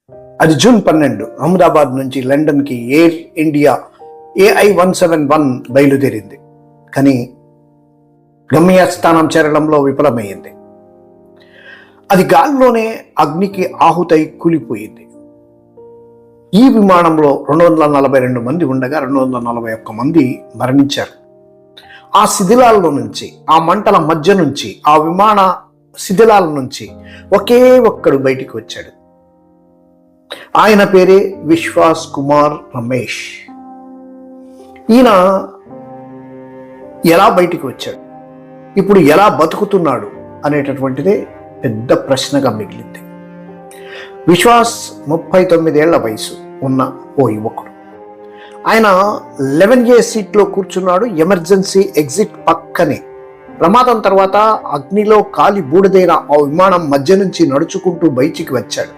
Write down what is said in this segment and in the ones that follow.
అది జూన్ 12 అహ్మదాబాద్ నుంచి లండన్కి air India AI-171 బయలుదేరింది. కానీ గమ్యస్థానం చేరడంలో విఫలమైంది. అది గాల్లోనే అగ్నికి ఆహుతై కూలిపోయింది. ఈ విమానంలో 242 మంది ఉండగా 241 మంది మరణించారు. ఆ శిథిలాల్లో నుంచి, ఆ మంటల మధ్య నుంచి, ఆ విమాన శిథిలాల నుంచి ఒకే ఒక్కడు బయటికి వచ్చాడు. ఆయన పేరే విశ్వాస్ కుమార్ రమేష్. ఈయన ఎలా బయటికి వచ్చాడు, ఇప్పుడు ఎలా బతుకుతున్నాడు అనేటటువంటిదే పెద్ద ప్రశ్నగా మిగిలింది. విశ్వాస్ 39 ఏళ్ల వయసు ఉన్న ఓ యువకుడు. ఆయన 11A సీట్లో కూర్చున్నాడు. ఎమర్జెన్సీ ఎగ్జిట్ పక్కనే. ప్రమాదం తర్వాత అగ్నిలో కాలి బూడిదైన ఆ విమానం మధ్య నుంచి నడుచుకుంటూ బయటికి వచ్చాడు.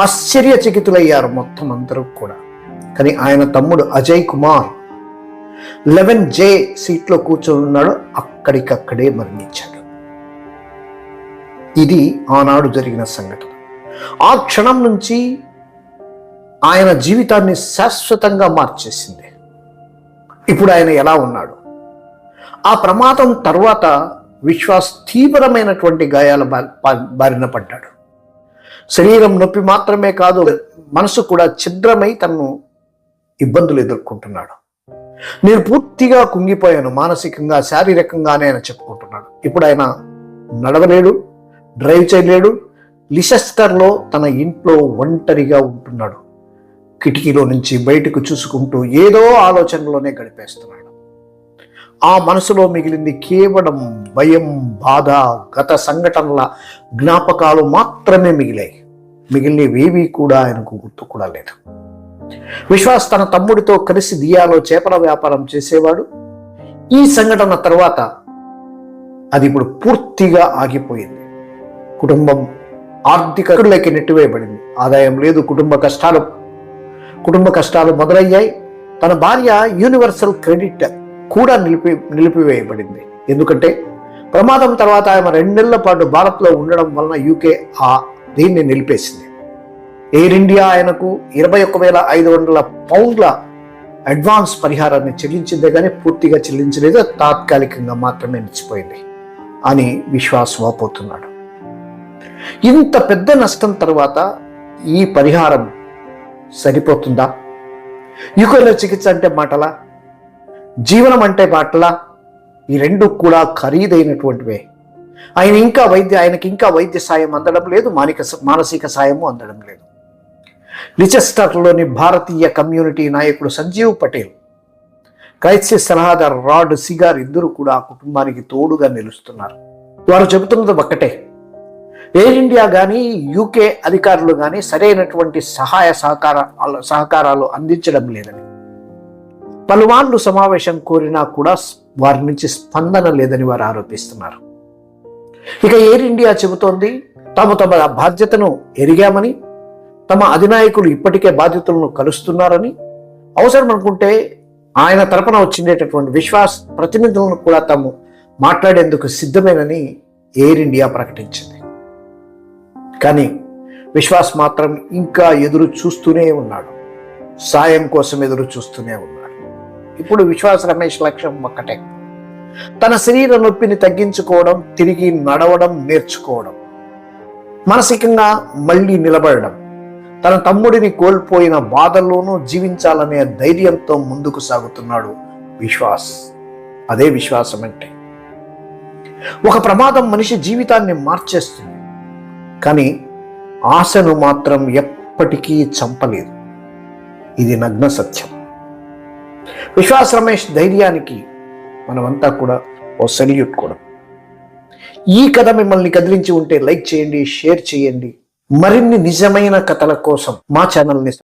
ఆశ్చర్యచకితులయ్యారు మొత్తం అందరూ కూడా. కానీ ఆయన తమ్ముడు అజయ్ కుమార్ 11J సీట్లో కూర్చొని ఉన్నాడు. అక్కడికక్కడే మరణించాడు. ఇది ఆనాడు జరిగిన సంఘటన. ఆ క్షణం నుంచి ఆయన జీవితాన్ని శాశ్వతంగా మార్చేసింది. ఇప్పుడు ఆయన ఎలా ఉన్నాడు? ఆ ప్రమాదం తర్వాత విశ్వాస్ తీవ్రమైనటువంటి గాయాల బారిన పడ్డాడు. శరీరం నొప్పి మాత్రమే కాదు, మనసు కూడా ఛిద్రమై తనను ఇబ్బందులు ఎదుర్కొంటున్నాడు. నేను పూర్తిగా కుంగిపోయాను, మానసికంగా శారీరకంగానే ఆయన చెప్పుకుంటున్నాడు. ఇప్పుడు ఆయన నడవలేడు, డ్రైవ్ చేయలేడు. లిసెస్టర్లో తన ఇంట్లో ఒంటరిగా ఉంటున్నాడు. కిటికీలో నుంచి బయటకు చూసుకుంటూ ఏదో ఆలోచనలోనే గడిపేస్తున్నాడు. ఆ మనసులో మిగిలింది కేవలం భయం, బాధ, గత సంఘటనల జ్ఞాపకాలు మాత్రమే మిగిలాయి. మిగిలినవేవీ కూడా ఆయనకు గుర్తు కూడా లేదు. విశ్వాస్ తన తమ్ముడితో కలిసి దియాలో చేపల వ్యాపారం చేసేవాడు. ఈ సంఘటన తర్వాత అది ఇప్పుడు పూర్తిగా ఆగిపోయింది. కుటుంబం ఆర్థికలోకి నెట్టివేయబడింది. ఆదాయం లేదు, కుటుంబ కష్టాలు మొదలయ్యాయి. తన భార్య యూనివర్సల్ క్రెడిట్ కూడా నిలిపివేయబడింది. ఎందుకంటే ప్రమాదం తర్వాత ఆమె 2 నెలల పాటు భారత్లో ఉండడం వలన యూకే దీన్ని నిలిపేసింది. ఎయిర్ ఇండియా ఆయనకు 21,500 పౌండ్ల అడ్వాన్స్ పరిహారాన్ని చెల్లించిందే కానీ పూర్తిగా చెల్లించలేదు. తాత్కాలికంగా మాత్రమే నిలిచిపోయింది అని విశ్వాస్ వాపోతున్నాడు. ఇంత పెద్ద నష్టం తర్వాత ఈ పరిహారం సరిపోతుందా? యుకల చికిత్స అంటే మాటలా, జీవనం అంటే మాటలా? ఈ రెండు కూడా ఖరీదైనటువంటివే. ఆయనకి ఇంకా వైద్య సాయం అందడం లేదు, మానసిక సాయము అందడం లేదు. లిచెస్టర్లోని భారతీయ కమ్యూనిటీ నాయకుడు సంజీవ్ పటేల్, క్రైస్తవ సలహాదారు రాడ్ సిగార్ ఇద్దరు కూడా ఆ కుటుంబానికి తోడుగా నిలుస్తున్నారు. వారు చెబుతున్నది ఒక్కటే, ఎయిర్ ఇండియా కానీ యూకే అధికారులు కానీ సరైనటువంటి సహకారాలు అందించడం లేదని, పలుమార్లు సమావేశం కోరినా కూడా వారి నుంచి స్పందన లేదని వారు ఆరోపిస్తున్నారు. ఇక ఎయిర్ ఇండియా చెబుతోంది తమ బాధ్యతను ఎరిగామని, తమ అధినాయకులు ఇప్పటికే బాధ్యతలను కలుస్తున్నారని, అవసరం అనుకుంటే ఆయన తరపున వచ్చిండేటటువంటి విశ్వాస్ ప్రతినిధులను కూడా తాము మాట్లాడేందుకు సిద్ధమేనని ఎయిర్ ఇండియా ప్రకటించింది. కానీ విశ్వాస్ మాత్రం ఇంకా ఎదురు చూస్తూనే ఉన్నాడు. సాయం కోసం ఎదురు చూస్తూనే ఉన్నాడు. ఇప్పుడు విశ్వాస్ రమేష్ లక్ష్యం ఒక్కటే, తన శరీర నొప్పిని తగ్గించుకోవడం, తిరిగి నడవడం నేర్చుకోవడం, మానసికంగా మళ్ళీ నిలబడడం, తన తమ్ముడిని కోల్పోయిన బాధల్లోనూ జీవించాలనే ధైర్యంతో ముందుకు సాగుతున్నాడు విశ్వాస్. అదే విశ్వాసం అంటే. ఒక ప్రమాదం మనిషి జీవితాన్ని మార్చేస్తుంది, కానీ ఆశను మాత్రం ఎప్పటికీ చంపలేదు. ఇది నగ్న సత్యం. విశ్వాస్ రమేష్ ధైర్యానికి మనమంతా కూడా ఓ సెల్యూట్ కూడా. ఈ కథ మిమ్మల్ని కదిలించి ఉంటే లైక్ చేయండి, షేర్ చేయండి. మరిన్ని నిజమైన కథల కోసం మా ఛానల్ని